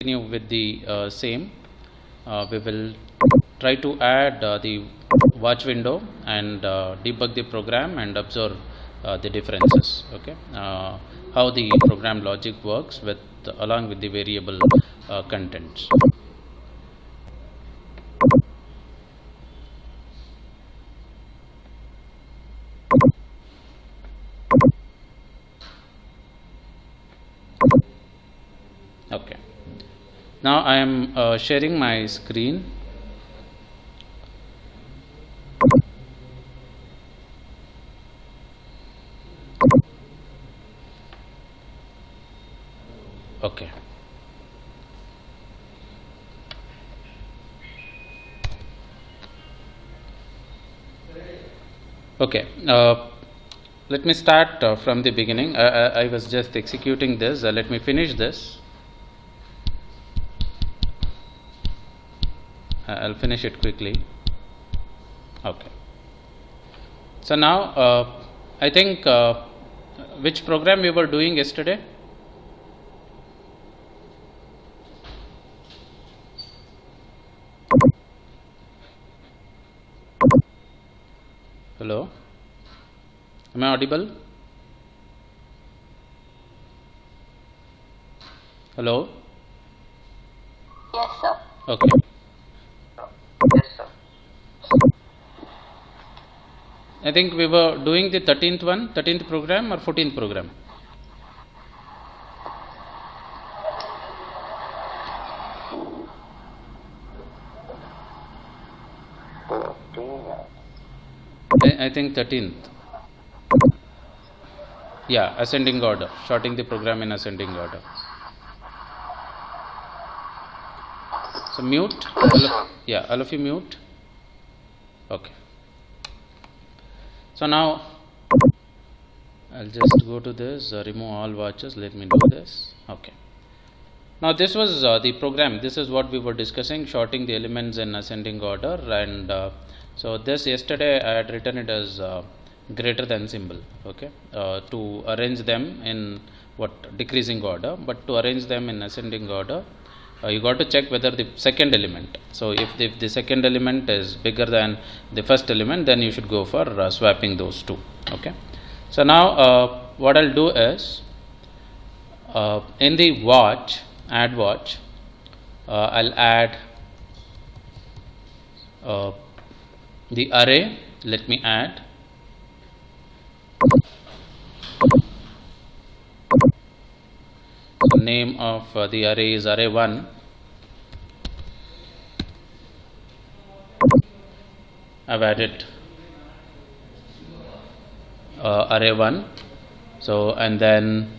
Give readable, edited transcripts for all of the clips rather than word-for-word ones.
continue with the same. We will try to add the watch window and debug the program and observe the differences. Okay, how the program logic works with along with the variable contents. Okay, now I am sharing my screen. Okay. Okay. Let me start from the beginning. I was just executing this. Let me finish this. I'll finish it quickly. Okay. So now I think which program we were doing yesterday? Hello, am I audible? Hello? Yes, sir. Okay. Yes, sir. I think we were doing the 13th program or 14th program? I think 13th. Yeah, ascending order, sorting the program in ascending order. So mute. Yeah, all of you mute. Okay. So now I'll just go to this, remove all watches. Let me do this. Okay. Now this was the program. This is what we were discussing, sorting the elements in ascending order. And so this yesterday I had written it as greater than symbol. Okay, to arrange them in what decreasing order, but to arrange them in ascending order, you got to check whether the second element. So if the second element is bigger than the first element, then you should go for swapping those two. Okay. So now what I'll do is in the watch, add watch, I'll add the array. Let me add the name of the array is array1. I've added array1. So and then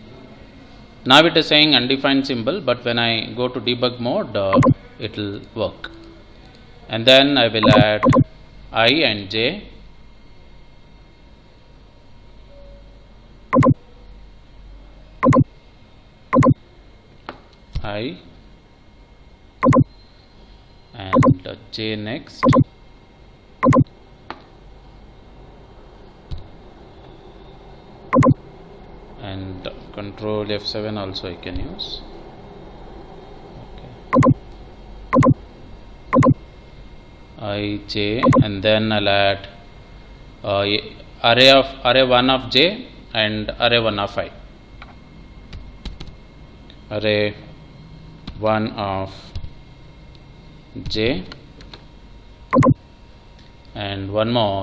now it is saying undefined symbol, but when I go to debug mode, it will work. And then I will add I and j. I and j next. And control F7 also I can use. Okay. I j, and then I'll add array1 of j and array1 of I. Array1 of j and one more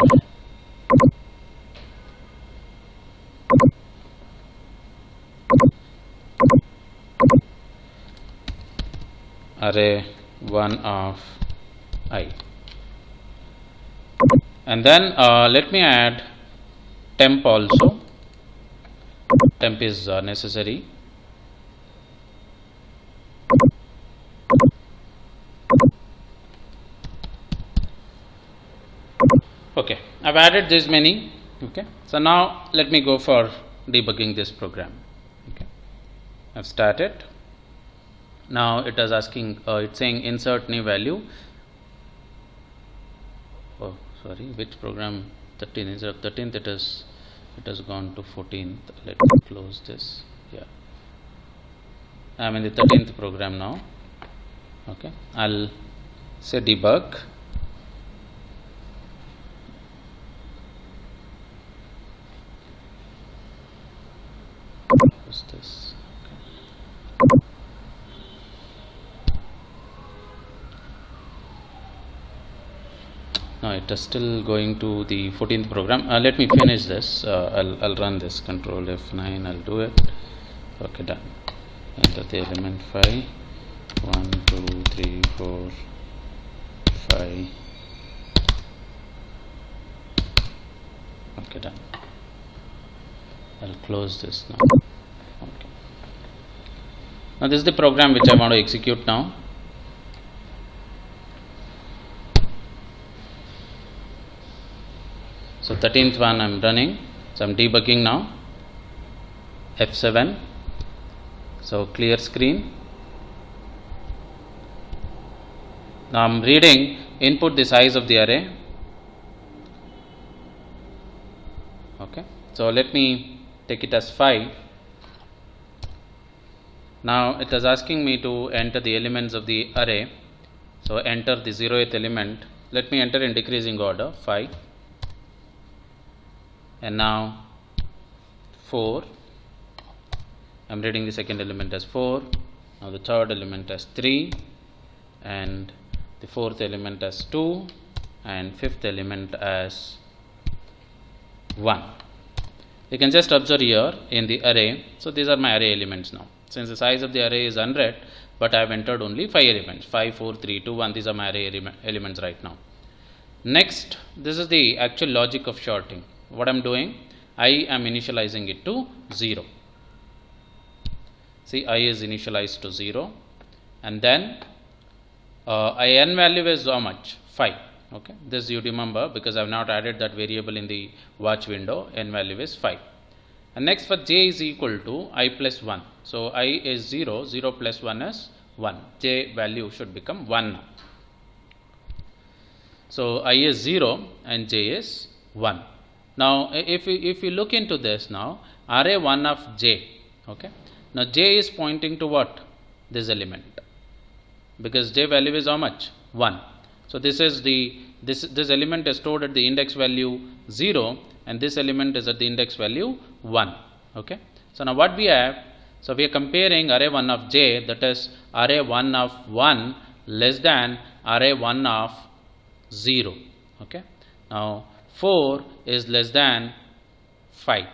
array1 of I. And then let me add temp also. Temp is necessary. Okay, I've added this many. Okay, so now let me go for debugging this program. Okay, I've started. Now it is asking, it's saying insert new value. Oh, sorry, which program? 13. Instead of 13th, it has gone to 14th. Let me close this. Yeah, I'm in the 13th program now. Okay, I'll say debug. What's this? Okay. No, it is still going to the 14th program. Let me finish this. I'll run this. Control F9. I'll do it. Okay, done. Enter the element 5. 1, 2, 3, 4, 5. Okay, done. I'll close this now. Okay. Now this is the program which I want to execute now. So 13th one I'm running. So I'm debugging now. F7. So clear screen. Now I'm reading input the size of the array. Okay. So let me take it as 5. Now it is asking me to enter the elements of the array. So enter the 0th element. Let me enter in decreasing order 5. And now 4. I'm reading the second element as 4. Now the third element as 3. And the fourth element as 2. And fifth element as 1. You can just observe here in the array. So these are my array elements now. Since the size of the array is 100, but I have entered only 5 elements. 5, 4, 3, 2, 1. These are my array elements right now. Next, this is the actual logic of sorting. What I am doing, I am initializing it to 0. See, I is initialized to 0, and then n value is how much? 5. Okay, this you remember because I have not added that variable in the watch window. N value is 5. And next, for j is equal to I plus 1. So I is 0, 0 plus 1 is 1. J value should become 1 now. So I is 0 and j is 1. Now if you look into this now, array 1 of j, okay. Now j is pointing to what? This element, because j value is how much? 1. So this is the this element is stored at the index value 0, and this element is at the index value 1. Okay. So now what we have? So we are comparing array 1 of j, that is array 1 of 1 less than array 1 of 0. Okay. Now 4 is less than 5.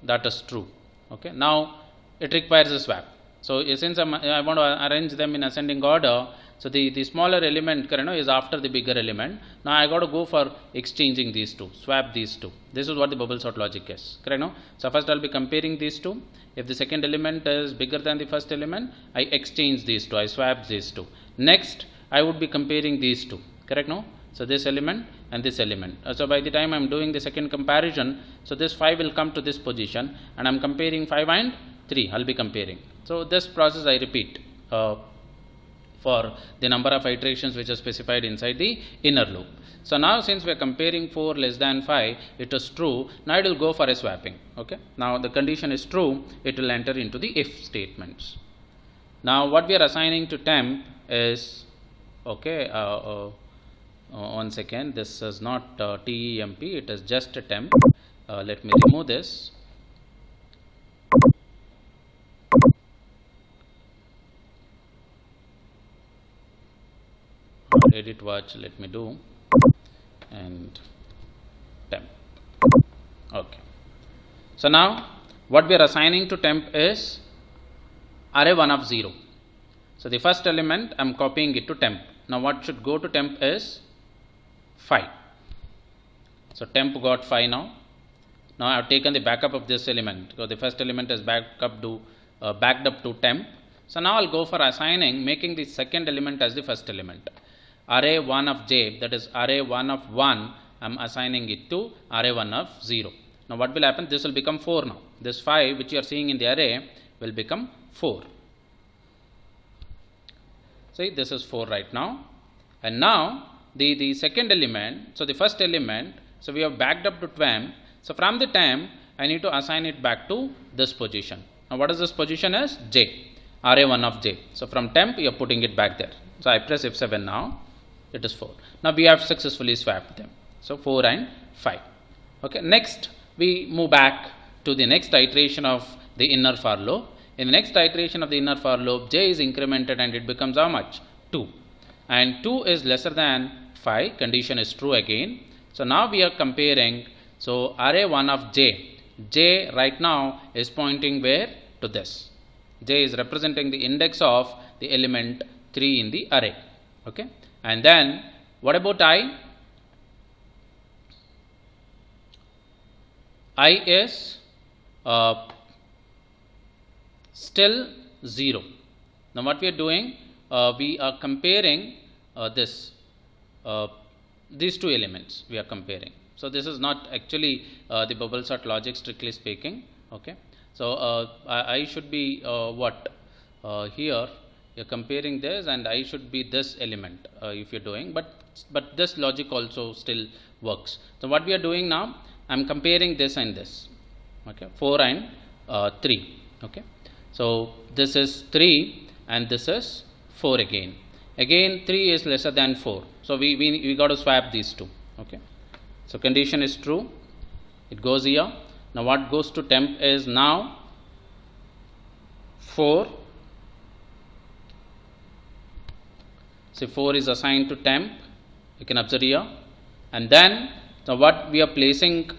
That is true. Okay. Now it requires a swap. So since I want to arrange them in ascending order, so the smaller element is after the bigger element. Now I got to go for exchanging these two, swap these two. This is what the bubble sort logic is. Correct? No? So first I'll be comparing these two. If the second element is bigger than the first element, I exchange these two, I swap these two. Next, I would be comparing these two. Correct? No? So this element and this element. So by the time I am doing the second comparison, so this 5 will come to this position, and I am comparing 5 and 3. I'll be comparing. So this process I repeat for the number of iterations which are specified inside the inner loop. So now since we are comparing 4 less than 5, it is true. Now it will go for a swapping. Okay. Now the condition is true. It will enter into the if statements. Now what we are assigning to temp is, okay, 1 second. This is not temp. It is just a temp. Let me remove this. Edit watch, let me do, and temp. Okay. So now what we are assigning to temp is array 1 of 0. So the first element I am copying it to temp. Now what should go to temp is 5. So temp got 5 now. Now I have taken the backup of this element, because the first element is backed up to temp. So now I'll go for assigning, making the second element as the first element. Array 1 of j, that is array 1 of 1, I am assigning it to array 1 of 0. Now what will happen? This will become 4 now. This 5 which you are seeing in the array will become 4. See, this is 4 right now. And now the second element, so the first element, so we have backed up to temp. So from the temp, I need to assign it back to this position. Now what is this position as? J. array1 of j. So from temp you are putting it back there. So I press F7 now, it is 4. Now we have successfully swapped them. So 4 and 5. Okay, next we move back to the next iteration of the inner for loop. In the next iteration of the inner for loop, j is incremented and it becomes how much? 2. And 2 is lesser than 5, condition is true again. So now we are comparing, so array1 of j right now is pointing where? To this. J is representing the index of the element 3 in the array. Okay, and then what about I? I is still 0. Now what we are doing, we are comparing these two elements we are comparing. So this is not actually the bubble sort logic strictly speaking. Okay, so I should be what here you're comparing this, and I should be this element if you're doing, but this logic also still works. So what we are doing now, I'm comparing this and this. Okay, 4 and 3. Okay, so this is 3 and this is 4 again. Again 3 is lesser than 4. So we got to swap these two. Okay, so condition is true. It goes here. Now what goes to temp is now 4. So 4 is assigned to temp. You can observe here. And then so what we are placing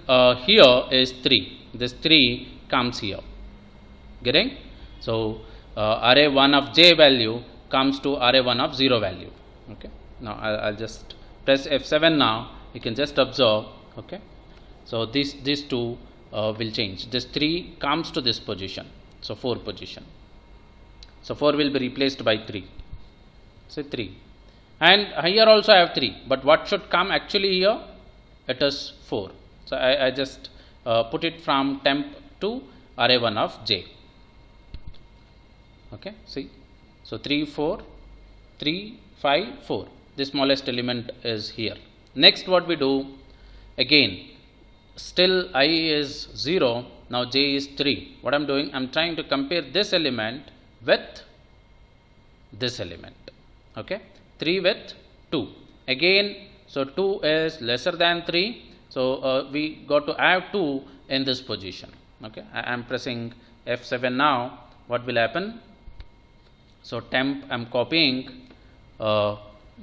here is 3. This 3 comes here. Getting? So array1 of j value comes to array1 of 0 value. Okay. Now I'll just press F7 now. You can just observe. Okay. So these two will change. This 3 comes to this position. So 4 position. So 4 will be replaced by 3. Say 3. And here also I have 3. But what should come actually here? It is 4. So I just put it from temp to array1 of j. Okay, see. So 3, 4, 3, 5, 4. The smallest element is here. Next what we do, again, still I is 0, now j is 3. What I'm doing, I'm trying to compare this element with this element. Okay, 3 with 2. Again, so 2 is lesser than 3. So we got to add 2 in this position. Okay, I am pressing F7 now. What will happen? So temp, I'm copying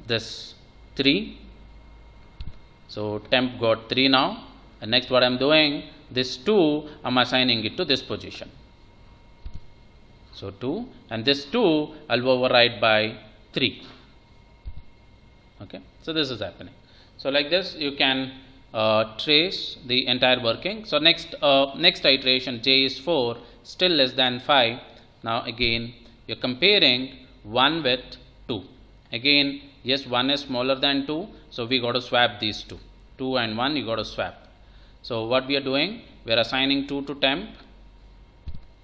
this 3. So temp got 3 now. And next what I'm doing, this 2, I'm assigning it to this position. So 2, and this 2 I'll override by 3. Okay, so this is happening. So like this you can trace the entire working. So next iteration, j is 4, still less than 5. Now again you're comparing 1 with 2. Again, yes, 1 is smaller than 2, so we got to swap these two. 2 and 1 you got to swap. So what we are doing, we are assigning 2 to temp.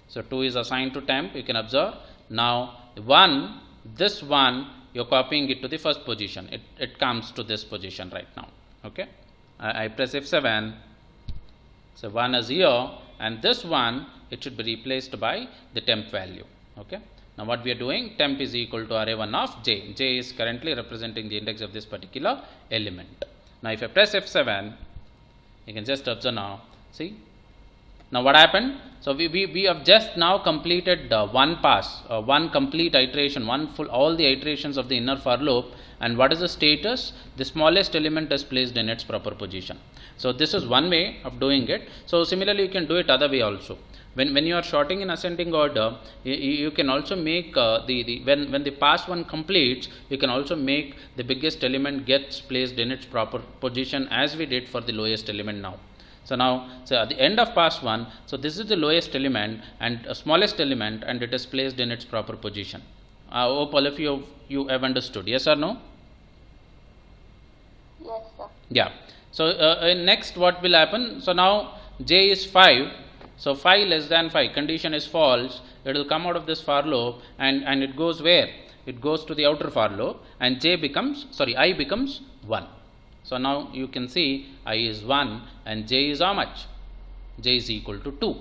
So 2 is assigned to temp, you can observe. Now 1, this 1, you're copying it to the first position. It comes to this position right now. Okay, I press F7. So 1 is here, and this 1, it should be replaced by the temp value. Okay, now what we are doing, temp is equal to array1 of j. J is currently representing the index of this particular element. Now if I press F7, you can just observe now. See, now what happened? So we have just now completed one pass, one complete iteration, all the iterations of the inner for loop. And what is the status? The smallest element is placed in its proper position. So this is one way of doing it. So similarly you can do it other way also. When you are sorting in ascending order, you can also make when the pass one completes, you can also make the biggest element gets placed in its proper position as we did for the lowest element now. So now, so at the end of pass 1, so this is the lowest element and smallest element, and it is placed in its proper position. I hope all of you have understood. Yes or no? Yes, sir. Yeah. So next what will happen? So now j is 5. So 5 less than 5, condition is false. It will come out of this for loop and it goes where? It goes to the outer for loop, and I becomes 1. So now you can see I is 1 and j is how much? J is equal to 2.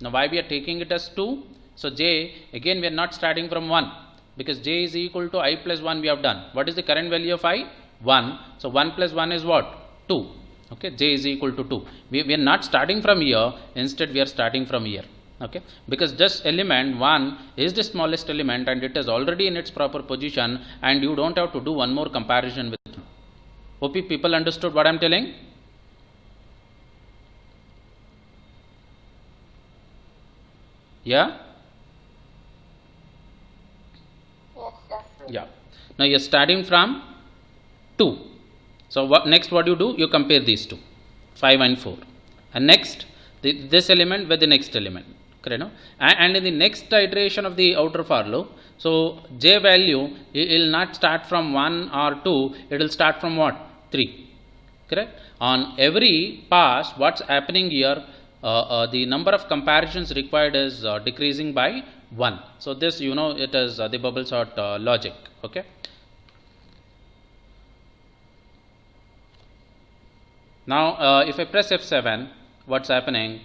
Now why we are taking it as 2? So j, again we are not starting from 1, because j is equal to I plus 1 we have done. What is the current value of I? 1. So 1 plus 1 is what? 2. Okay, j is equal to 2. We are not starting from here, instead we are starting from here. Okay, because this element 1 is the smallest element and it is already in its proper position, and you don't have to do one more comparison with it. Hope people understood what I am telling? Yeah? Yes, sir. Yeah. Now you are starting from 2. So what you do? You compare these two, 5 and 4. And next, this element with the next element. Correct, no? And in the next iteration of the outer for loop, so j value it will not start from 1 or 2, it will start from what? 3. Correct? On every pass, what's happening here? The number of comparisons required is decreasing by 1. So this, it is the bubble sort logic. Okay. Now if I press F7, what's happening?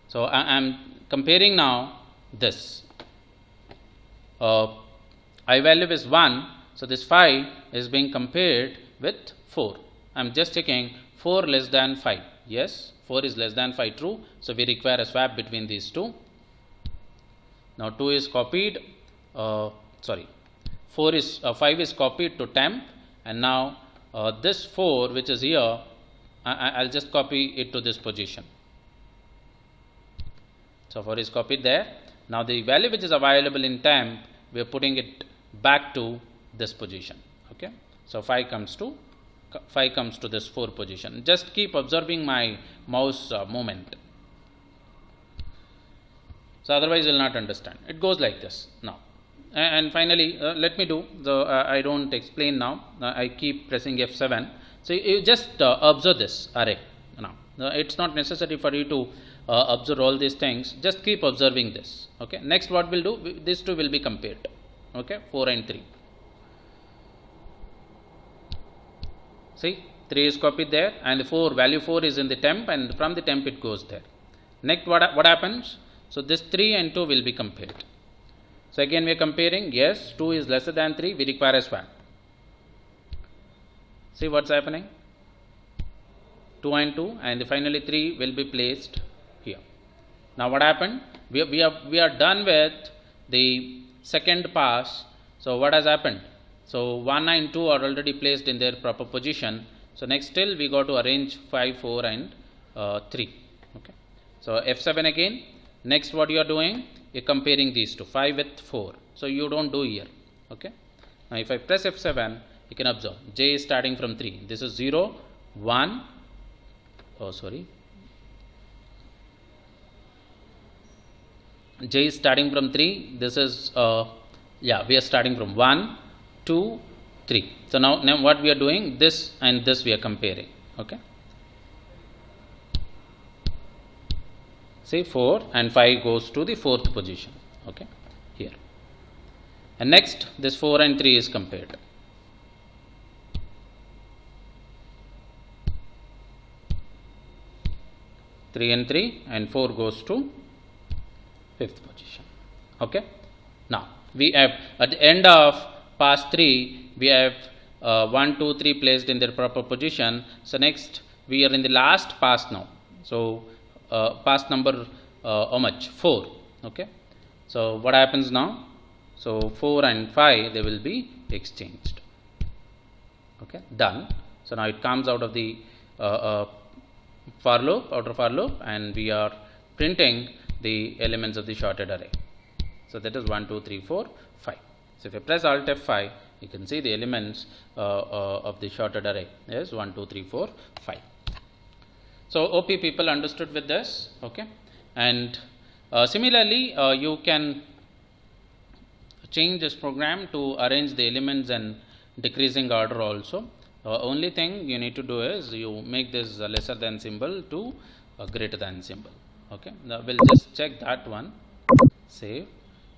So I am comparing now this. I value is 1, so this 5 is being compared with 4. I am just checking 4 less than 5. Yes, 4 is less than 5, true. So we require a swap between these two. Now 2 is copied, 5 is copied to temp, and now this 4 which is here, I'll just copy it to this position. So 4 is copied there. Now the value which is available in temp, we are putting it back to this position. Okay. So 5 comes to this 4 position. Just keep observing my mouse movement. So otherwise you will not understand. It goes like this now. And finally, let me do the. I don't explain now. I keep pressing F7. So you just observe this array now. It's not necessary for you to observe all these things. Just keep observing this. Okay. Next, what we'll do? These two will be compared. Okay, 4 and 3. See, 3 is copied there, and the value 4 is in the temp, and from the temp it goes there. Next, what happens? So this 3 and 2 will be compared. So again we are comparing. Yes, 2 is lesser than 3. We require a swap. See what's happening? 2 and 2, and finally 3 will be placed here. Now what happened? We are done with the second pass. So what has happened? So 1 and 2 are already placed in their proper position. So next still we got to arrange 5, 4 and 3. Okay. So F7 again. Next what you are doing? You are comparing these two, 5 with 4. So you don't do here. Okay. Now if I press F7, you can observe j is starting from 3. This is 0, 1. Oh, sorry. J is starting from 3. This is we are starting from 1, 2, 3. So now what we are doing, this and this we are comparing. Okay. Say 4 and 5 goes to the 4th position. Okay, here. And next this 4 and 3 is compared. Three and 3 and 4 goes to 5th position. Okay. Now we have at the end of pass 3 we have 1, 2, 3 placed in their proper position. So next we are in the last pass now. So pass number how much? 4. Okay. So what happens now? So 4 and 5 they will be exchanged. Okay, done. So now it comes out of the for loop, outer for loop, and we are printing the elements of the shorted array. So that is 1, 2, 3, 4, 5. So if I press Alt F5, you can see the elements of the shorted array is 1, 2, 3, 4, 5. So OP people understood with this. Okay, and similarly you can change this program to arrange the elements in decreasing order also. Only thing you need to do is you make this lesser than symbol to greater than symbol. Okay, now we'll just check that one. Save.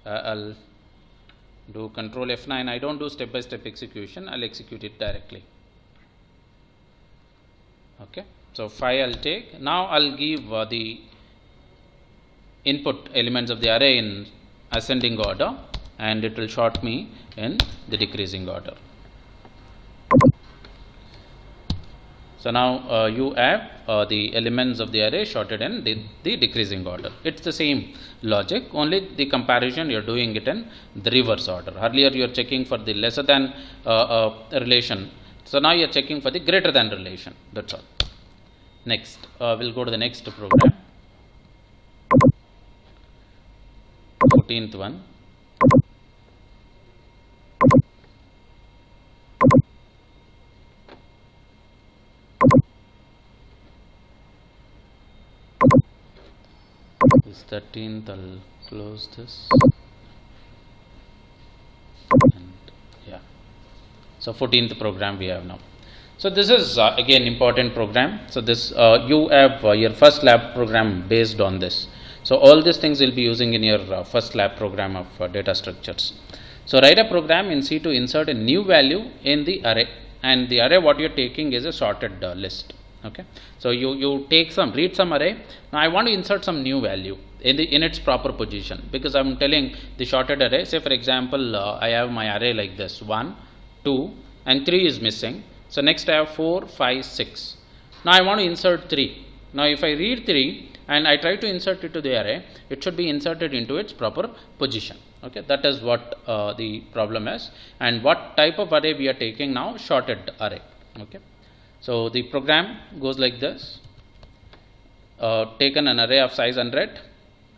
I'll do Control F9. I don't do step-by-step execution. I'll execute it directly. Okay, so 5 I'll take. Now I'll give the input elements of the array in ascending order, and it will sort me in the decreasing order. So now you have the elements of the array sorted in the decreasing order. It's the same logic, only the comparison you are doing it in the reverse order. Earlier you are checking for the lesser than relation, so now you are checking for the greater than relation. That's all. Next, we'll go to the next program, 14th one. This 13th, I'll close this, and yeah, so 14th program we have now. So this is again important program. So this you have your first lab program based on this. So all these things will be using in your first lab program of data structures. So write a program in C to insert a new value in the array, and the array what you are taking is a sorted list. Okay, so you take some, read some array. Now I want to insert some new value in its proper position, because I am telling the sorted array. Say for example, I have my array like this: 1, 2, and 3 is missing. So next I have 4, 5, 6. Now I want to insert 3. Now if I read 3 and I try to insert it to the array, it should be inserted into its proper position. Okay, that is what the problem is, and what type of array we are taking now? Sorted array. Okay. So the program goes like this: taken an array of size 100,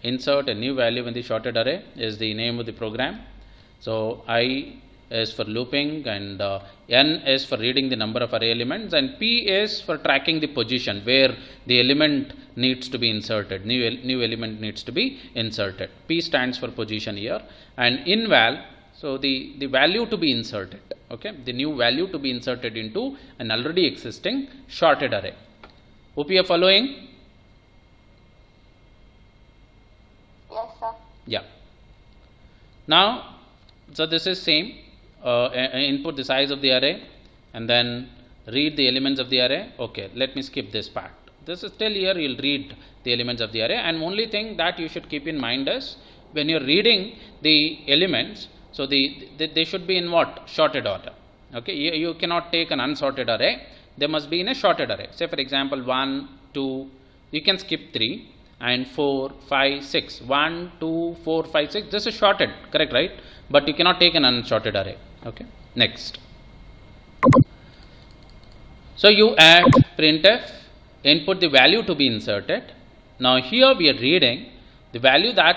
insert a new value in the sorted array is the name of the program. So I is for looping, and n is for reading the number of array elements, and p is for tracking the position where the element needs to be inserted, new element needs to be inserted. P stands for position here, and inval, so the value to be inserted. Okay, the new value to be inserted into an already existing sorted array. Hope you are following? Yes, sir. Yeah. Now, so this is same. Input the size of the array, and then read the elements of the array. Okay, let me skip this part. This is still here, you'll read the elements of the array, and only thing that you should keep in mind is when you're reading the elements, so they should be in what? Sorted order. Okay, you cannot take an unsorted array, they must be in a sorted array. Say for example 1, 2, you can skip 3, and 4, 5, 6. 1, 2, 4, 5, 6. This is sorted, correct, right? But you cannot take an unsorted array. Okay, next. So you add printf, input the value to be inserted. Now here we are reading the value that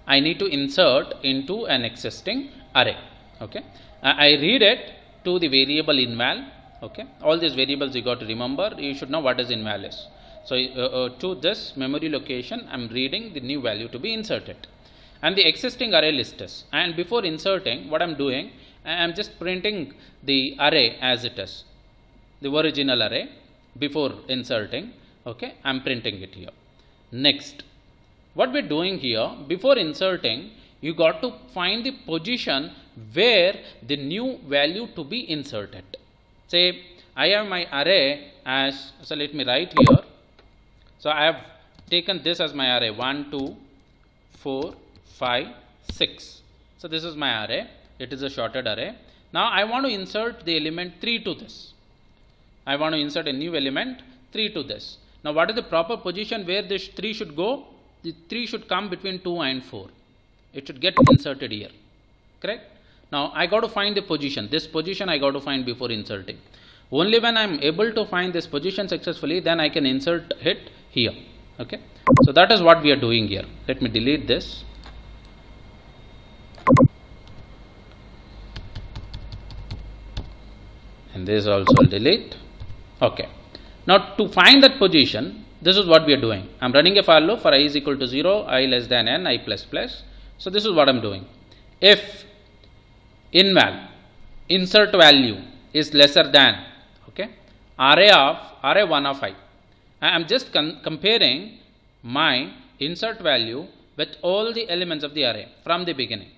I need to insert into an existing array. Okay, I read it to the variable inval. Okay, all these variables you got to remember. You should know what is inval is. So to this memory location, I am reading the new value to be inserted, and the existing array list is. And before inserting, what I am doing, I am just printing the array as it is, the original array. Before inserting, okay, I am printing it here. Next, what we are doing here, before inserting, you got to find the position where the new value to be inserted. Say I have my array as, so let me write here. So I have taken this as my array: 1, 2, 4, 5, 6. So this is my array. It is a sorted array. Now I want to insert the element 3 to this. I want to insert a new element 3 to this. Now what is the proper position where this 3 should go? The 3 should come between 2 and 4. It should get inserted here. Correct? Now I got to find the position. This position I got to find before inserting. Only when I am able to find this position successfully, then I can insert it here. Okay. So that is what we are doing here. Let me delete this. And this also I'll delete. Okay. Now to find that position, this is what we are doing. I am running a for loop for I is equal to 0, I less than n, I plus plus. So this is what I am doing. If inval insert value is lesser than, okay, array 1 of I am just comparing my insert value with all the elements of the array from the beginning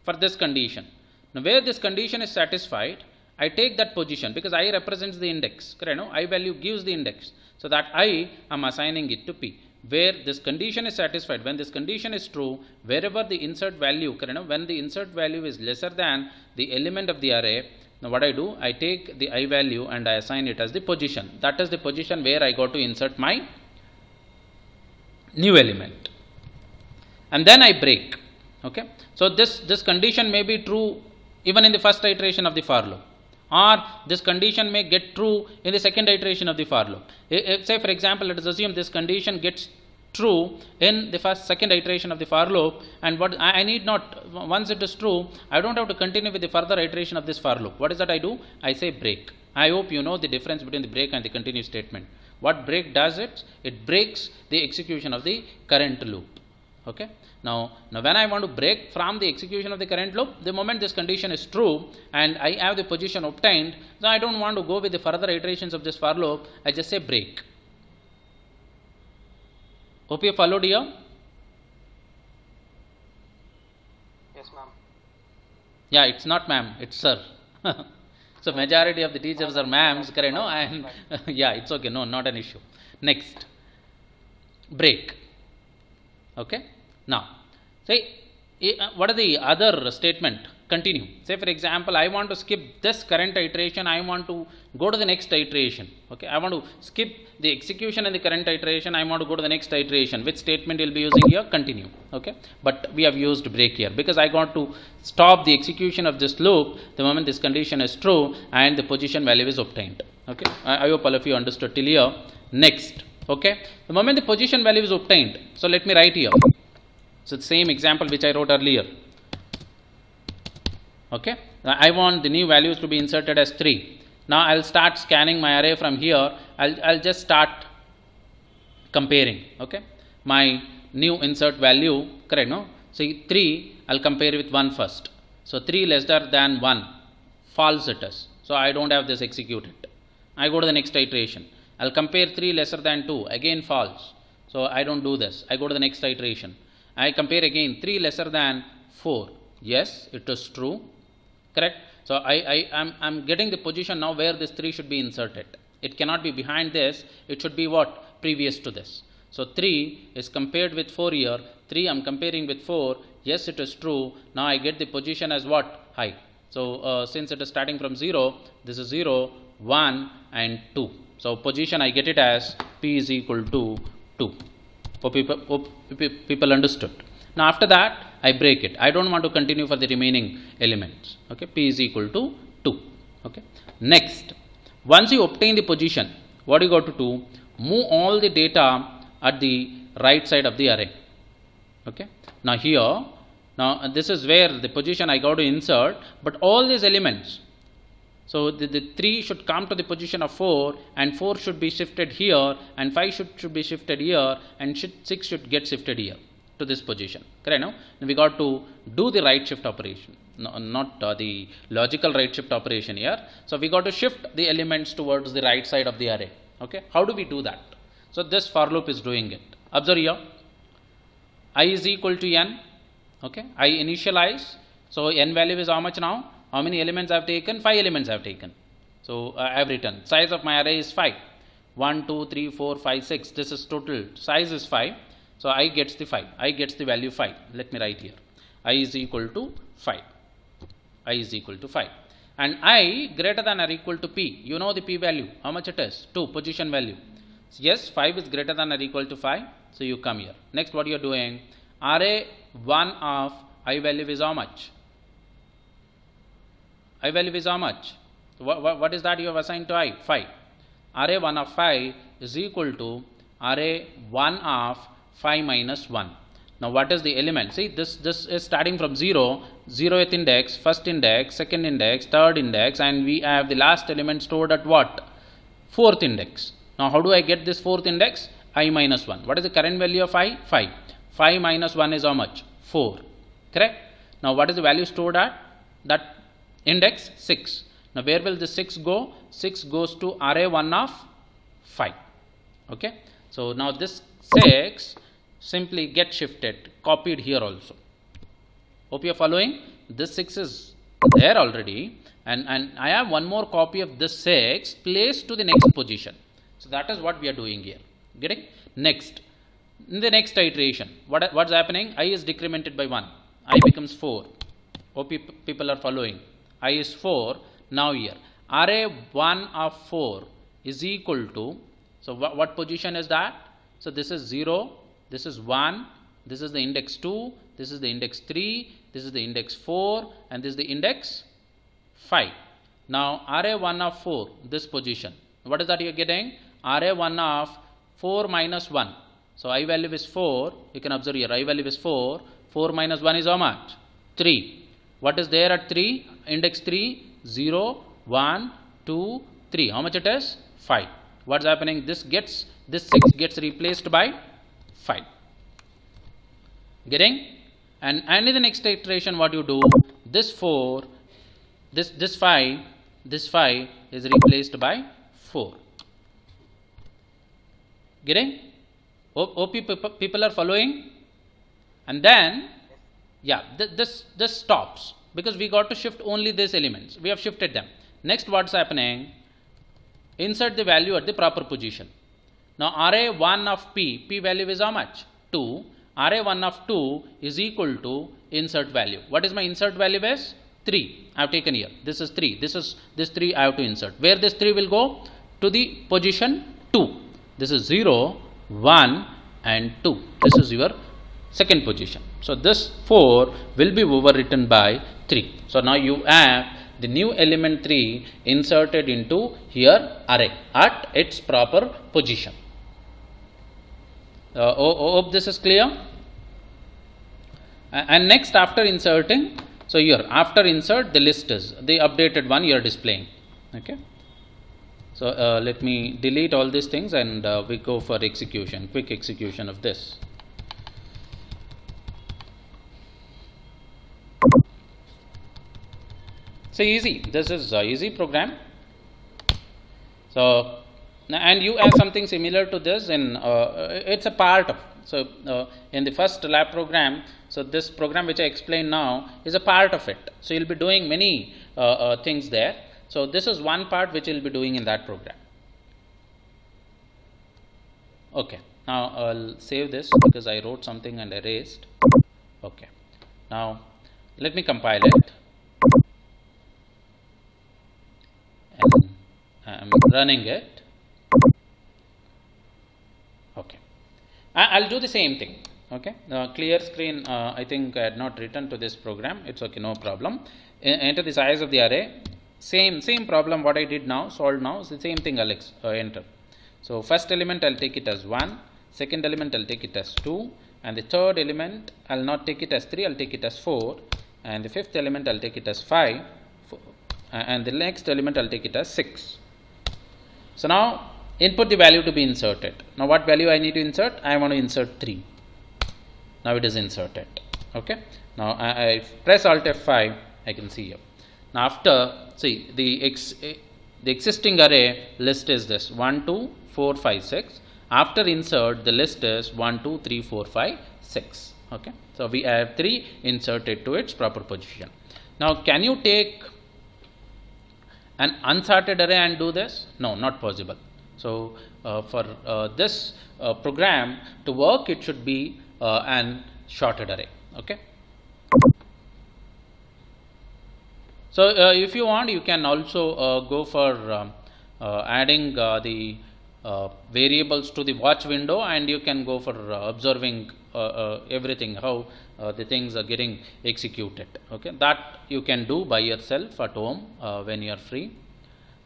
for this condition. Now where this condition is satisfied, I take that position, because I represents the index. Correct? No? I value gives the index. So that I am assigning it to P. where this condition is satisfied, when this condition is true, wherever the insert value, when the insert value is lesser than the element of the array, now what I do, I take the I value and I assign it as the position. That is the position where I got to insert my new element. And then I break. Okay. So this condition may be true even in the first iteration of the for loop, or this condition may get true in the second iteration of the for loop. If, say for example, let us assume this condition gets true in the second iteration of the for loop, and what I need not, once it is true, I don't have to continue with the further iteration of this for loop. What is that I do? I say break. I hope you know the difference between the break and the continue statement. What break does it breaks the execution of the current loop. Okay. Now when I want to break from the execution of the current loop, the moment this condition is true and I have the position obtained, so I don't want to go with the further iterations of this for loop, I just say break. Hope you followed here. Yes, ma'am. Yeah, it's not ma'am, it's sir. So majority of the teachers are ma'ams, correct? No, and yeah, it's okay. No, not an issue. Next, break. Okay. Now, say what is the other statement? Continue. Say for example, I want to skip this current iteration. I want to go to the next iteration. Okay. I want to skip the execution in the current iteration. I want to go to the next iteration. Which statement you'll be using here? Continue. Okay. But we have used break here because I got to stop the execution of this loop the moment this condition is true and the position value is obtained. Okay. I hope all of you understood till here. Next. Okay. The moment the position value is obtained. So let me write here. So the same example which I wrote earlier. Okay. I want the new values to be inserted as 3. Now I'll start scanning my array from here. I'll just start comparing. Okay. My new insert value, correct? No. See 3, I'll compare with 1 first. So 3 lesser than 1, false it is. So I don't have this executed. I go to the next iteration. I'll compare 3 lesser than 2, again false. So I don't do this. I go to the next iteration. I compare again 3 lesser than 4. Yes, it is true. Correct. So I'm getting the position now where this 3 should be inserted. It cannot be behind this. It should be what? Previous to this. So 3 is compared with 4 here. 3 I'm comparing with 4. Yes, it is true. Now I get the position as what? High. So since it is starting from 0, this is 0, 1 and 2. So position I get it as P is equal to 2. Hope people understood. Now after that I break it. I don't want to continue for the remaining elements. Okay, P is equal to 2. Okay. Next, once you obtain the position, what you got to do? Move all the data at the right side of the array. Okay. Now here, now this is where the position I got to insert, but all these elements. So the 3 should come to the position of 4, and 4 should be shifted here, and 5 should be shifted here, and 6 should get shifted here to this position. Correct? Now we got to do the right shift operation, no, not the logical right shift operation here. So we got to shift the elements towards the right side of the array. Okay? How do we do that? So this for loop is doing it. Observe here. I is equal to n. Okay? I initialize. So n value is how much now? How many elements I have taken? 5 elements I have taken. So I have written size of my array is 5. 1, 2, 3, 4, 5, 6. This is total size is 5. So I gets the 5. I gets the value 5. Let me write here. I is equal to 5. I is equal to 5. And I greater than or equal to P. You know the P value. How much it is? 2 position value. So yes, 5 is greater than or equal to 5. So you come here. Next what you are doing? Array 1 of I value is how much? I value is how much? What is that you have assigned to I? 5. Array 1 of 5 is equal to array 1 of 5 minus 1. Now what is the element? See, this is starting from 0, 0th index, first index, second index, third index, and we have the last element stored at what? 4th index. Now how do I get this 4th index? I minus 1. What is the current value of I? 5. 5 minus 1 is how much? 4. Correct? Now what is the value stored at that index? 6. Now where will the 6 go? 6 goes to array 1 of 5. Okay. So now this 6 simply get shifted, copied here also. Hope you are following. This 6 is there already, and I have one more copy of this 6 placed to the next position. So that is what we are doing here. Getting? Next, In the next iteration, what's happening? I is decremented by 1. I becomes 4. Hope people are following. I is 4. Now here, array 1 of 4 is equal to, so what position is that? So this is 0, this is 1, this is the index 2, this is the index 3, this is the index 4, and this is the index 5. Now array 1 of 4, this position, what is that you are getting? Array 1 of 4 minus 1. So I value is 4, you can observe here, I value is 4, 4 minus 1 is how much? 3. What is there at 3? Index 3, 0, 1, 2, 3. How much it is? 5. What's happening? This 6 gets replaced by 5. Getting? And in the next iteration, what you do? This 4, this 5 is replaced by 4. Getting? Hope people are following? And then, yeah, this stops because we got to shift only these elements. We have shifted them. Next, what's happening? Insert the value at the proper position. Now, array 1 of p value is how much? 2. Array 1 of 2 is equal to insert value. What is my insert value is? 3. I have taken here. This is 3. This 3 I have to insert. Where this 3 will go? To the position 2. This is 0, 1 and 2. This is your second position. So this 4 will be overwritten by 3. So now you have the new element 3 inserted into here array at its proper position. Hope this is clear. And next, after inserting, so here after insert, the list is the updated one you are displaying. Okay. So let me delete all these things and we go for execution, quick execution of this. So easy. This is a easy program. So and you have something similar to this in it's a part of. So in the first lab program, so this program which I explained now is a part of it. So you'll be doing many things there. So this is one part which you'll be doing in that program. Okay. Now I'll save this because I wrote something and erased. Okay. Now let me compile it. And I'm running it. Okay. I'll do the same thing. Okay. Clear screen. I think I had not written to this program. It's okay. No problem. Enter the size of the array. Same problem. What I did now, solved now. Is the same thing. I'll enter. So first element I'll take it as 1. Second element I'll take it as 2. And the third element I'll not take it as 3. I'll take it as 4. And the fifth element I'll take it as 5. And the next element I'll take it as 6. So now input the value to be inserted. Now what value I need to insert? I want to insert 3. Now it is inserted. Okay. Now I press Alt F5. I can see here. Now after, see the existing array list is this 1, 2, 4, 5, 6. After insert, the list is 1, 2, 3, 4, 5, 6. Okay. So we have 3 inserted to its proper position. Now can you take an unsorted array and do this? No, not possible. So for this program to work, it should be an sorted array. Okay. So if you want, you can also go for adding the variables to the watch window, and you can go for observing everything, how the things are getting executed. Okay, that you can do by yourself at home when you are free.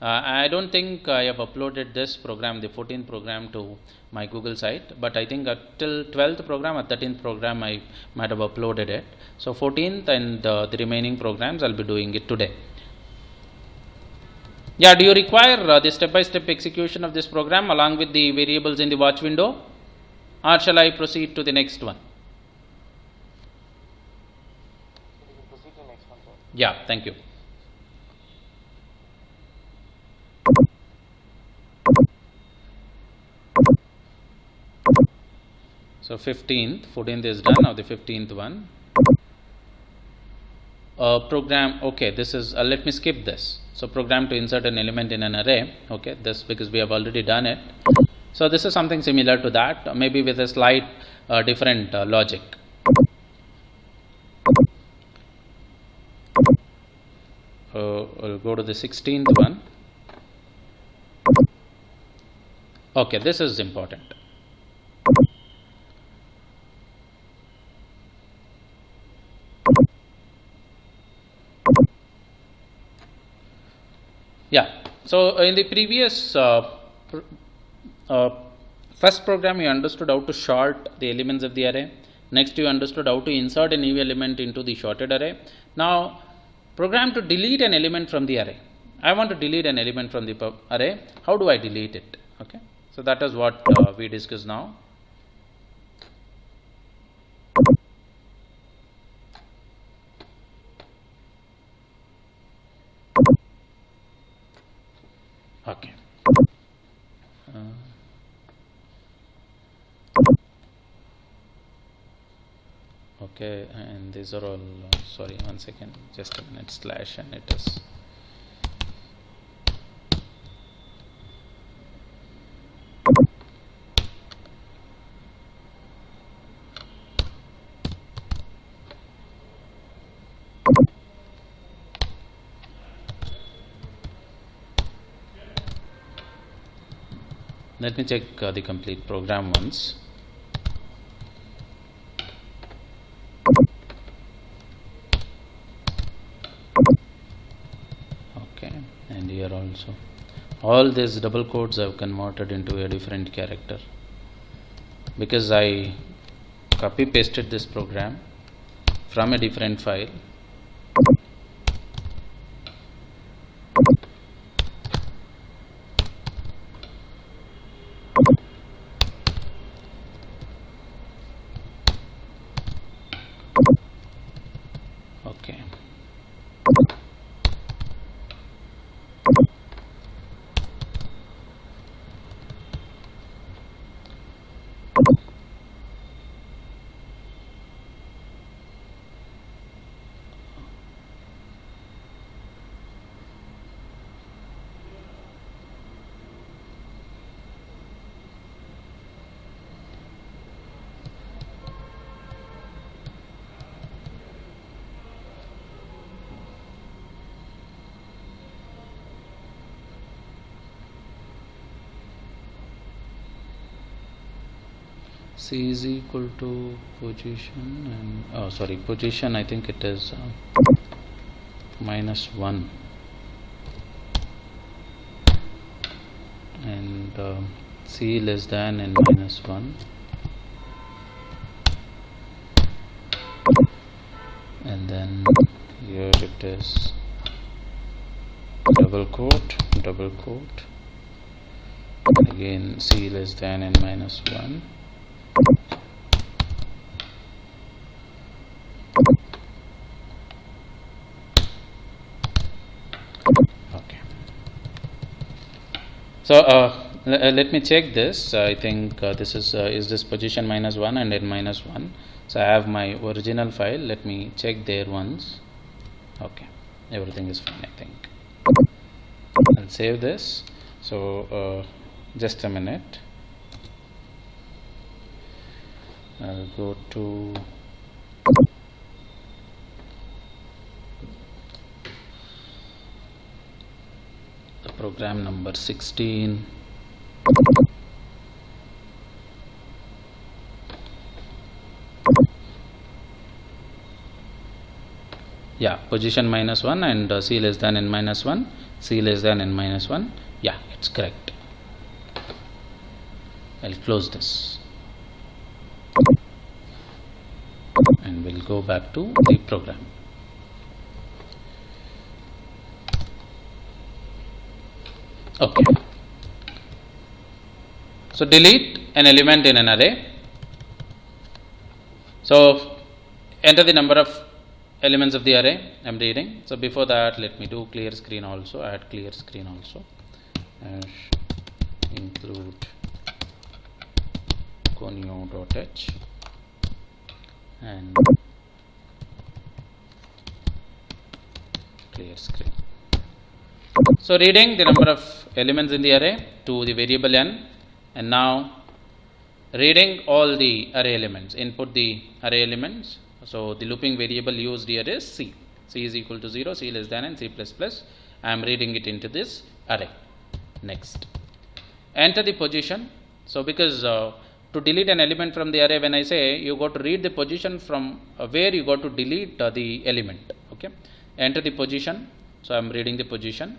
I don't think I have uploaded this program, the 14th program, to my Google site, but I think till 12th program or 13th program I might have uploaded it. So 14th and the remaining programs I'll be doing it today. Yeah, do you require the step-by-step execution of this program along with the variables in the watch window, or shall I proceed to the next one? You can proceed to the next one, sir. Yeah, thank you. So 15th, 14th is done. Now the 15th one. Program. Okay, this is. Let me skip this. So program to insert an element in an array. Okay, this because we have already done it. So this is something similar to that, maybe with a slight different logic. We'll go to the 16th one. Okay, this is important. Yeah, so in the previous first program you understood how to sort the elements of the array. Next you understood how to insert a new element into the sorted array. Now program to delete an element from the array. I want to delete an element from the array. How do I delete it? Okay, so that is what we discuss now. Okay. Okay, and these are all sorry, one second, just a minute, slash, and it is let me check the complete program once. Okay, and here also all these double quotes I have converted into a different character because I copy pasted this program from a different file. Okay. C is equal to position and position, I think it is -1 and C less than and -1 and then here it is double quote again C less than and -1. Okay, so let me check this. I think this is this position -1 and then -1. So I have my original file. Let me check there once. Okay, everything is fine, I think. I'll save this. So just a minute. I'll go to the program number 16. Yeah, position -1 and C less than and -1, C less than and -1. Yeah, it's correct. I'll close this and we'll go back to the program. Okay, so delete an element in an array. So enter the number of elements of the array I am reading. So before that, let me do clear screen also, add clear screen also, include conio.h and clear screen. So reading the number of elements in the array to the variable n, and now reading all the array elements, input the array elements. So the looping variable used here is C. C is equal to 0, C less than, and C plus plus. I am reading it into this array. Next, enter the position. So because to delete an element from the array, when I say you got to read the position from where you got to delete the element. Okay, enter the position. So I am reading the position.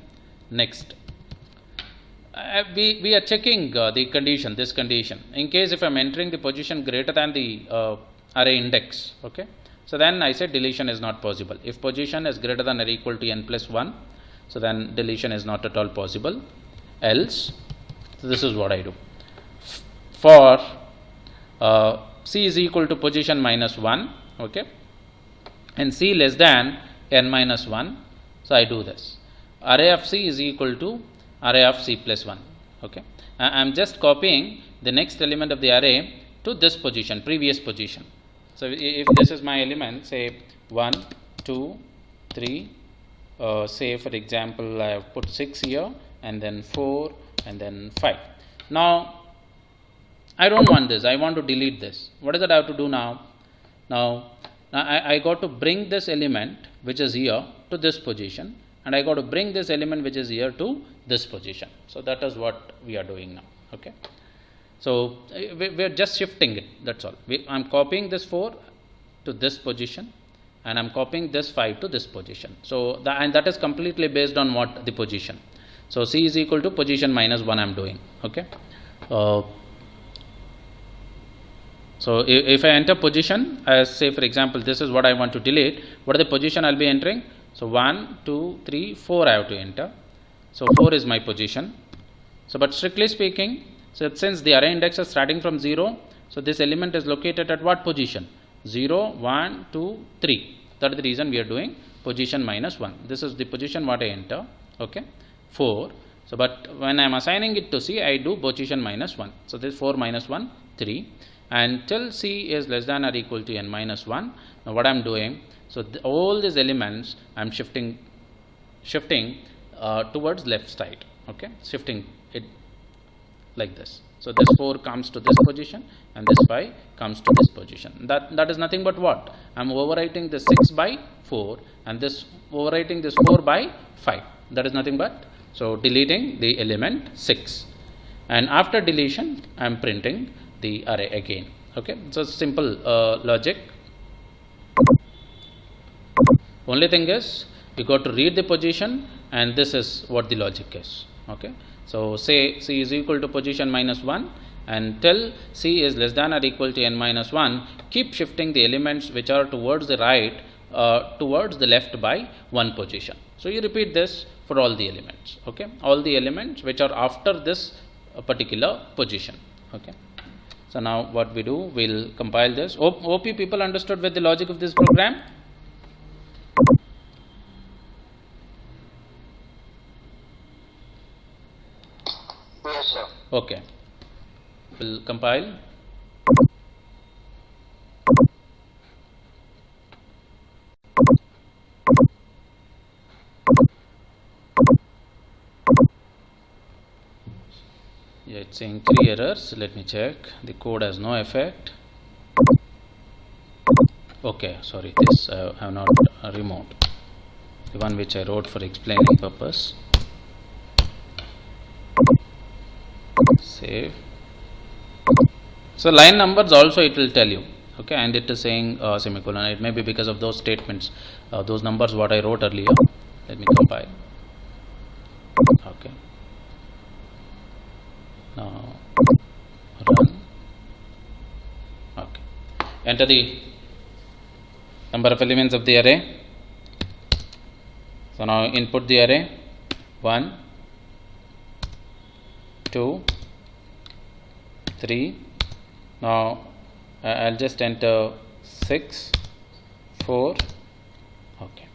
Next, we are checking the condition, this condition. In case if I am entering the position greater than the array index, okay, so then I say deletion is not possible. If position is greater than or equal to n plus 1, so then deletion is not at all possible. Else, so this is what I do. For C is equal to position minus 1, okay, and C less than n minus 1, so I do this. Array of C is equal to array of C plus 1, okay. I am just copying the next element of the array to this position, previous position. So if this is my element, say 1, 2, 3, say for example I have put 6 here, and then 4, and then 5. Now I don't want this, I want to delete this. What is that I have to do now? Now I got to bring this element which is here to this position, and I got to bring this element which is here to this position. So that is what we are doing now, okay. So we are just shifting it, that's all. I am copying this 4 to this position, and I am copying this 5 to this position. So and that is completely based on what? The position. So C is equal to position minus 1 I am doing, okay. So if I enter position, as say for example this is what I want to delete, what is the position I will be entering? So 1, 2, 3, 4 I have to enter. So 4 is my position. So but strictly speaking, so since the array index is starting from 0, so this element is located at what position? 0, 1, 2, 3. That is the reason we are doing position minus 1. This is the position what I enter, okay, 4. So but when I am assigning it to C, I do position minus 1. So this 4 minus 1, 3. And till C is less than or equal to n minus 1, now what I am doing, so all these elements I am shifting towards left side, okay, shifting it like this. So this 4 comes to this position, and this 5 comes to this position. That is nothing but what? I am overwriting this 6 by 4, and this overwriting this 4 by 5. That is nothing but, so deleting the element 6, and after deletion I am printing the array again, okay. So simple logic. Only thing is you got to read the position, and this is what the logic is, okay. So say C is equal to position minus 1, and till C is less than or equal to n minus 1, keep shifting the elements which are towards the right towards the left by 1 position. So you repeat this for all the elements, okay, all the elements which are after this particular position, okay. So now what we do, we will compile this. OP people understood with the logic of this program? Yes, sir. Okay, we will compile. Yeah, it's saying 3 errors. Let me check. The code has no effect. Okay, sorry, this I have not removed. The one which I wrote for explaining purpose. Save. So line numbers also it will tell you, okay, and it is saying semicolon. It may be because of those statements, those numbers what I wrote earlier. Let me compile. Okay. Now run. Okay. Enter the number of elements of the array. So now input the array 1, 2, 3. Now I'll just enter 6, 4. Okay.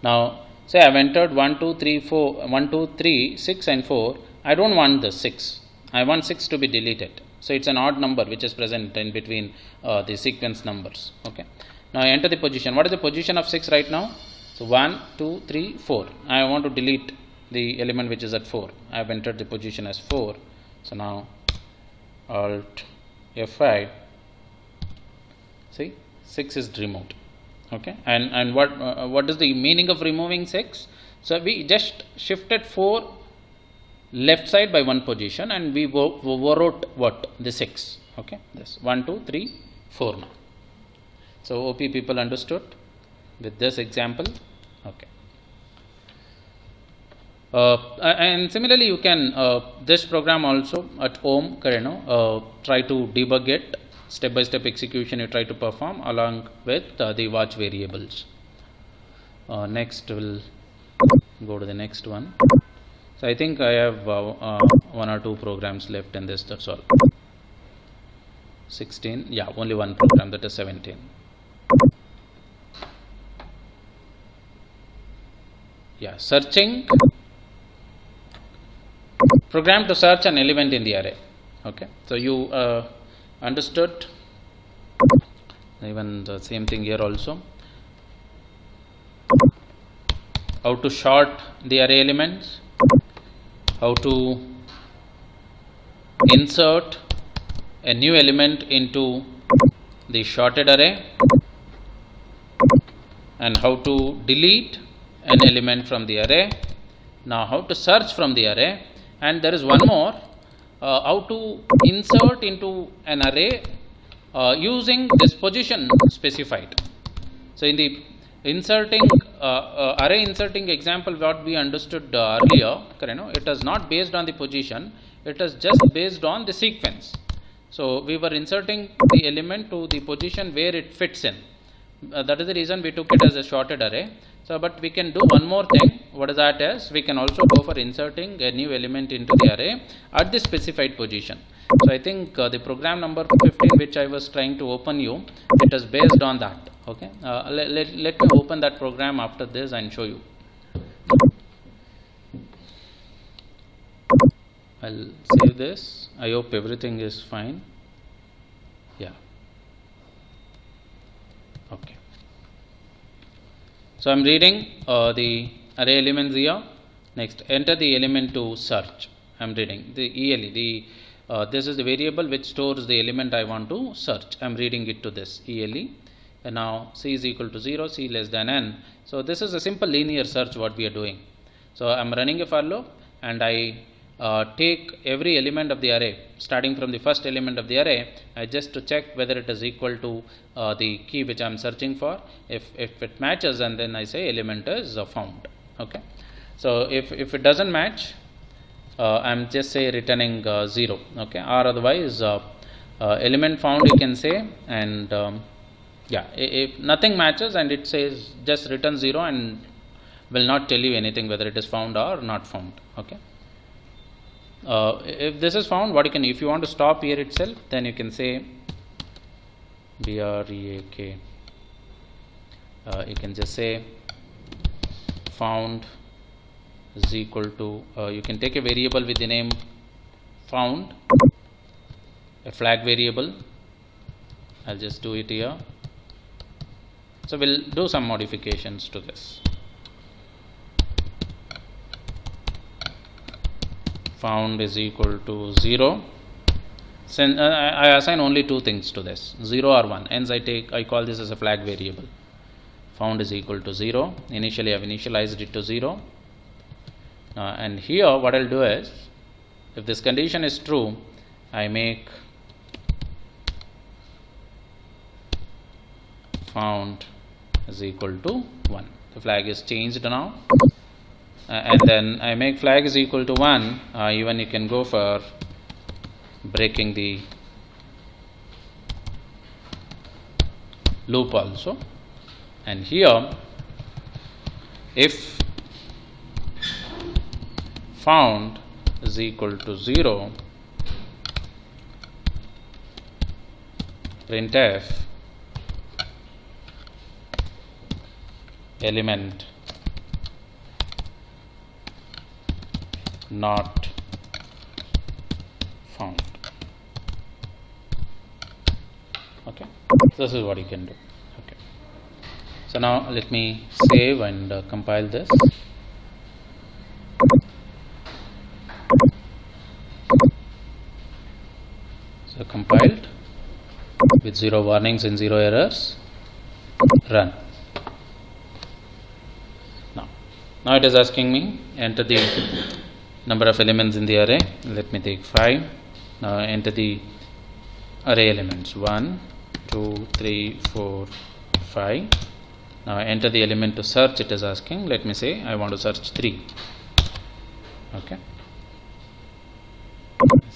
Now say I've entered 1, 2, 3, 4, 1, 2, 3, 6 and 4. I don't want the 6. I want 6 to be deleted. So it's an odd number which is present in between the sequence numbers. Okay. Now I enter the position. What is the position of 6 right now? So 1, 2, 3, 4. I want to delete the element which is at 4. I have entered the position as 4. So now Alt F5. See, 6 is removed. Okay, and what is the meaning of removing 6? So we just shifted 4 left side by 1 position, and we wrote what? The 6. Okay, this 1 2 3 4 now. So OP people understood with this example. Okay. And similarly, you can this program also at home, try to debug it. Step by step execution you try to perform along with the watch variables. Next we'll go to the next one. So I think I have 1 or 2 programs left in this, that's all. 16, yeah, only one program, that is 17. Yeah, searching, program to search an element in the array. Okay, so you understood, even the same thing here also, how to sort the array elements, how to insert a new element into the sorted array, and how to delete an element from the array. Now how to search from the array, and there is one more, how to insert into an array using this position specified. So in the inserting array inserting example, what we understood earlier, it is not based on the position, it is just based on the sequence. So we were inserting the element to the position where it fits in. That is the reason we took it as a sorted array. So but we can do one more thing. What is that? Is we can also go for inserting a new element into the array at the specified position. So I think the program number 15 which I was trying to open you, it is based on that. Okay, let me open that program after this and show you. I'll save this. I hope everything is fine. Yeah. Okay. So I'm reading the array elements here. Next, enter the element to search. I'm reading the ELE. This is the variable which stores the element I want to search. I'm reading it to this ELE. And now C is equal to 0, C less than N. So this is a simple linear search what we are doing. So I'm running a for loop, and I take every element of the array starting from the first element of the array, just to check whether it is equal to the key which I am searching for. If it matches, and then I say element is found. Okay. So if it doesn't match, I am just say returning 0. Okay, or otherwise element found you can say, and yeah, if nothing matches and it says just return 0 and will not tell you anything whether it is found or not found. Okay. If this is found, what you can, if you want to stop here itself, then you can say BREAK. You can just say found is equal to, you can take a variable with the name found, a flag variable. I'll just do it here. So we'll do some modifications to this. Found is equal to 0. Since I assign only 2 things to this, 0 or 1. Hence I call this as a flag variable. Found is equal to 0. Initially I have initialized it to 0. And here what I'll do is, if this condition is true, I make found is equal to 1. The flag is changed now. And then I make flag is equal to 1. Even you can go for breaking the loop also. And here, if found is equal to 0, printf element not found. Okay, this is what you can do. Okay, so now let me save and compile this. compiled with 0 warnings and 0 errors. Run. Now it is asking me enter the number of elements in the array. Let me take 5. Now enter the array elements 1, 2, 3, 4, 5. Now enter the element to search. It is asking. Let me say I want to search 3. Okay.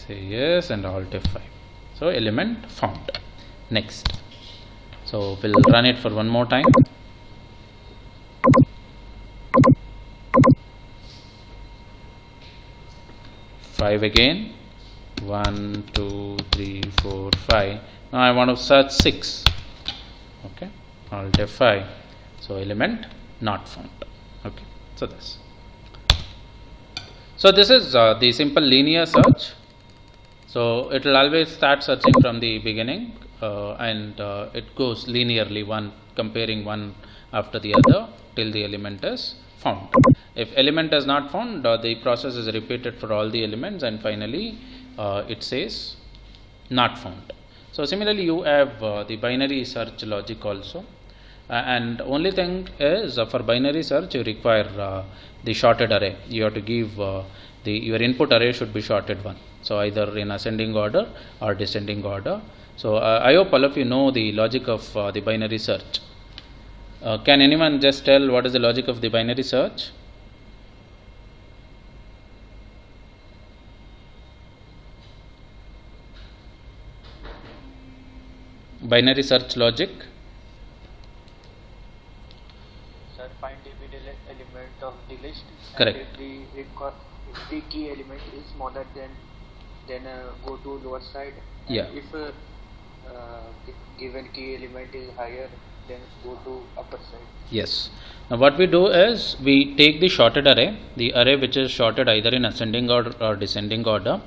Say yes and Alt F5. So element found. Next. So we'll run it for one more time. Five again. 1, 2, 3, 4, 5. Now I want to search 6. Okay. Alt F5. So element not found. Okay. So this. So this is the simple linear search. So it will always start searching from the beginning and it goes linearly, one comparing one after the other till the element is found. If element is not found, the process is repeated for all the elements and finally it says not found. So similarly you have the binary search logic also. And only thing is for binary search you require the sorted array. You have to give your input array should be sorted one. So either in ascending order or descending order. So I hope all of you know the logic of the binary search. Can anyone just tell what is the logic of the binary search? Binary search logic. Find the middle element of the list. Correct. And if the key element is smaller then go to lower side. And Yeah. If the given key element is higher, then go to upper side. Yes. Now what we do is we take the sorted array, the array which is sorted either in ascending order or descending order.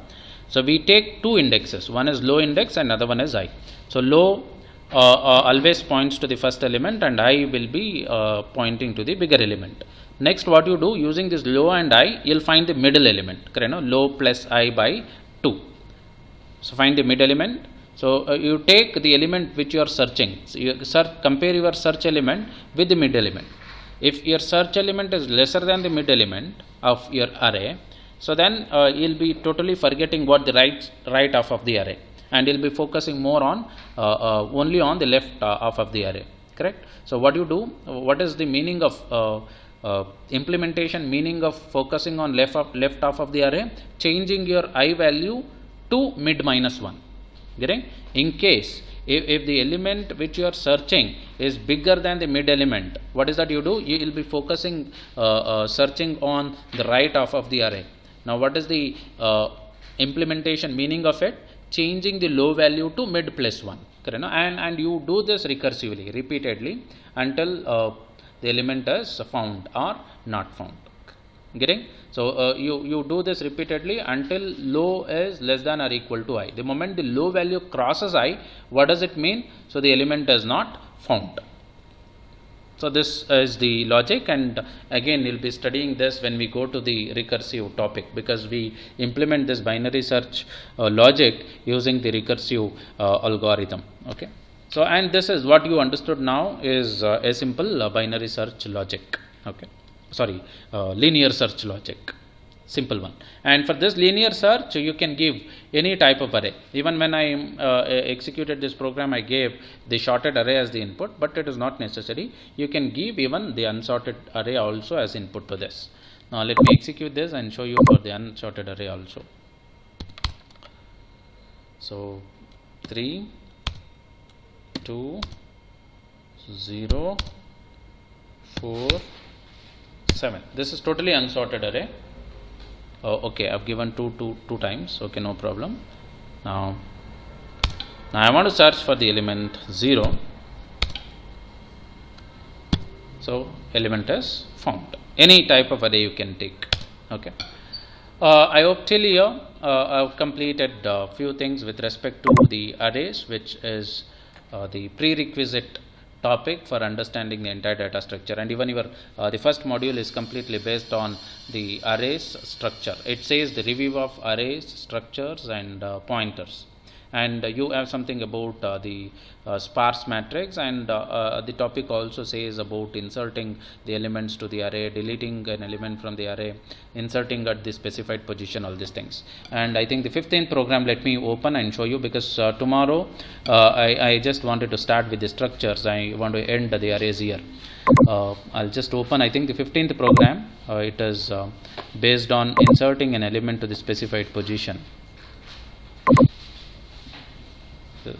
So we take two indexes. One is low index and another one is high. So low always points to the first element and I will be pointing to the bigger element. Next what you do using this low and I, you'll find the middle element, correct? No? Low plus I by 2. So find the mid element. So you take the element which you are searching. So you compare your search element with the mid element. If your search element is lesser than the mid element of your array, so then you'll be totally forgetting what the right half of the array. And you'll be focusing more on only on the left half of the array, correct? So what you do, what is the meaning of implementation, meaning of focusing on left half of the array? Changing your I value to mid minus 1, getting? In case if the element which you are searching is bigger than the mid element, what is that you do? You will be focusing searching on the right half of the array. Now what is the implementation meaning of it? Changing the low value to mid plus 1, correct? And you do this recursively, repeatedly until the element is found or not found, getting? So you do this repeatedly until low is less than or equal to I. The moment the low value crosses I, what does it mean? So the element is not found. So this is the logic, and again we'll be studying this when we go to the recursive topic, because we implement this binary search logic using the recursive algorithm. Okay. So and this is what you understood now is a simple binary search logic. Okay. Sorry, linear search logic. Simple one. And for this linear search, you can give any type of array. Even when I executed this program, I gave the sorted array as the input, but it is not necessary. You can give even the unsorted array also as input to this. Now let me execute this and show you for the unsorted array also. So 3, 2, 0, 4, 7. This is totally unsorted array. Okay, I've given two times. Okay, no problem. Now I want to search for the element 0. So element is found. Any type of array you can take. Okay. I hope till here I've completed a few things with respect to the arrays, which is the prerequisite topic for understanding the entire data structure. And even your the first module is completely based on the arrays structure. It says the review of arrays, structures and pointers. and you have something about the sparse matrix, and the topic also says about inserting the elements to the array, deleting an element from the array, inserting at the specified position, all these things. And I think the 15th program, let me open and show you, because tomorrow I just wanted to start with the structures. I want to end the arrays here. I'll just open, I think, the 15th program. It is based on inserting an element to the specified position.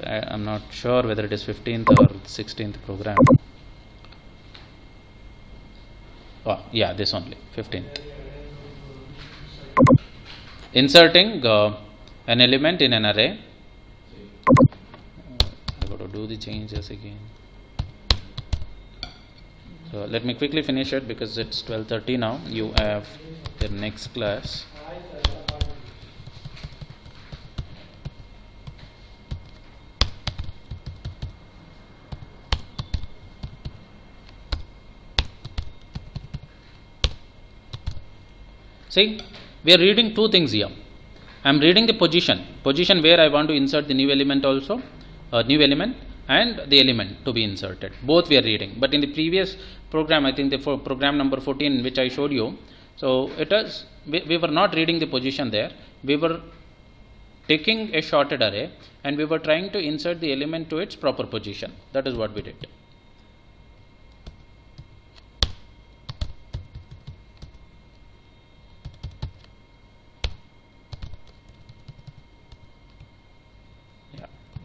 I'm not sure whether it is 15th or 16th program. Oh, yeah, this only, 15th. Inserting an element in an array. I got to do the changes again. So let me quickly finish it, because it's 12:30 now. You have the next class. See, we are reading two things here. I am reading the position where I want to insert the new element also, new element, and the element to be inserted. Both we are reading. But in the previous program, I think the program number 14, which I showed you, so it is, we were not reading the position there. We were taking a sorted array and we were trying to insert the element to its proper position. That is what we did.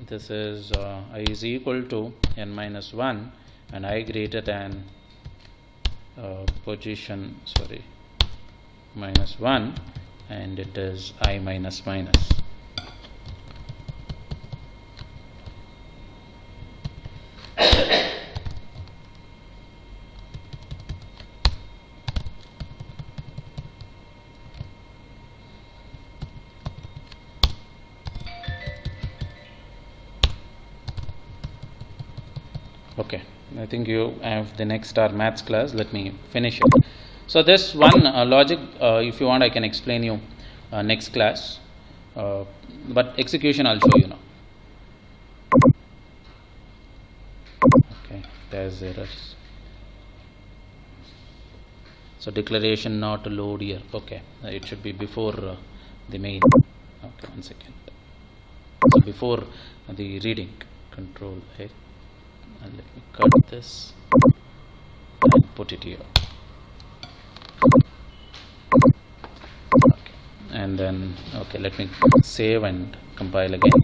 This is I is equal to n minus 1 and I greater than position minus 1, and it is I minus minus. Okay, I think you have the next our maths class. Let me finish it. So this one logic, if you want, I can explain you next class, but execution I'll show you now. Okay, there's errors. So declaration not to load here. Okay, it should be before the main. Okay, 1 second. So before the reading, control A. And let me cut this and put it here. Okay. And then, okay, let me save and compile again.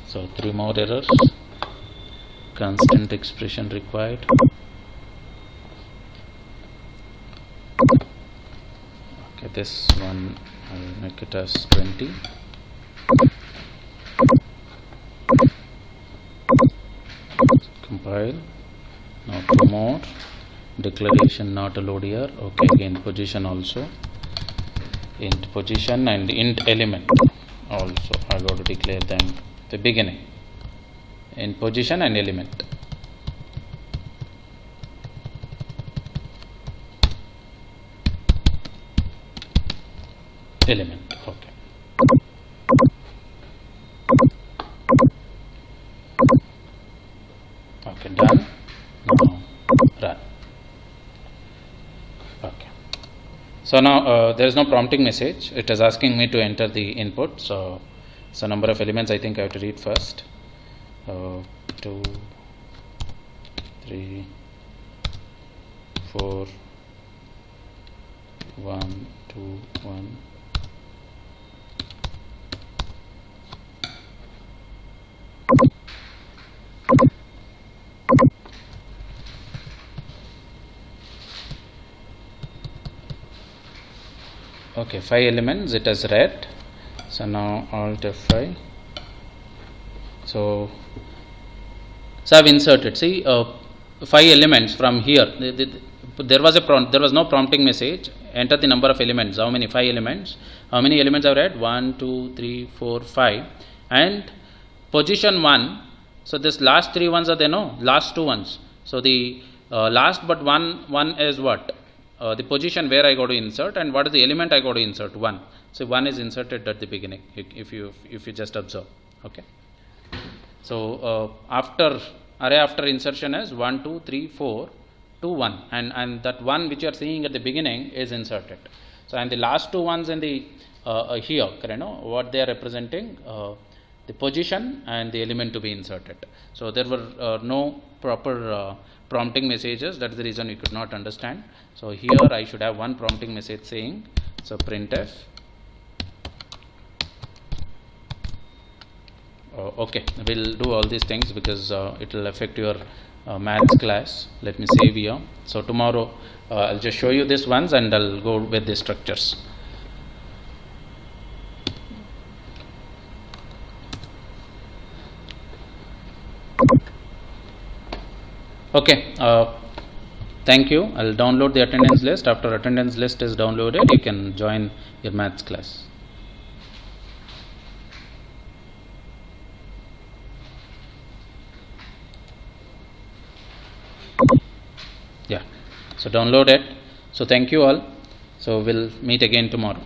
So 3 more errors. Constant expression required. Okay, this one I'll make it as 20. Compile. Now 2 more. Declaration not allowed here. Okay, again position also. Int position and int element also. I got to declare them at the beginning. Int position and element. Element. Okay. Okay, done. Now run. Okay. So now there is no prompting message. It is asking me to enter the input. So number of elements I think I have to read first. 2, 3, 4, 1, 2, 1. Okay, 5 elements it has read. So now Alt F5. So I've inserted. See, 5 elements from here. There was no prompting message. Enter the number of elements. How many? 5 elements. How many elements I've read? 1, 2, 3, 4, 5. And position 1. So this last 3 ones are there, no? Last 2 ones. So the last but one is what? the position where I got to insert and what is the element I got to insert. 1. So 1 is inserted at the beginning, if you just observe. Okay. So after array after insertion is 1, 2, 3, 4, 2, 1, and that 1 which you are seeing at the beginning is inserted. So and the last 2 ones in the here, what they are representing, the position and the element to be inserted. So there were no proper prompting messages. That is the reason we could not understand. So here I should have one prompting message saying, so printf. Okay, we'll do all these things because it will affect your maths class. Let me save here. So tomorrow I'll just show you this once and I'll go with the structures. Okay, thank you. I'll download the attendance list. After attendance list is downloaded, you can join your maths class. Yeah, so download it. So thank you all. So we'll meet again tomorrow.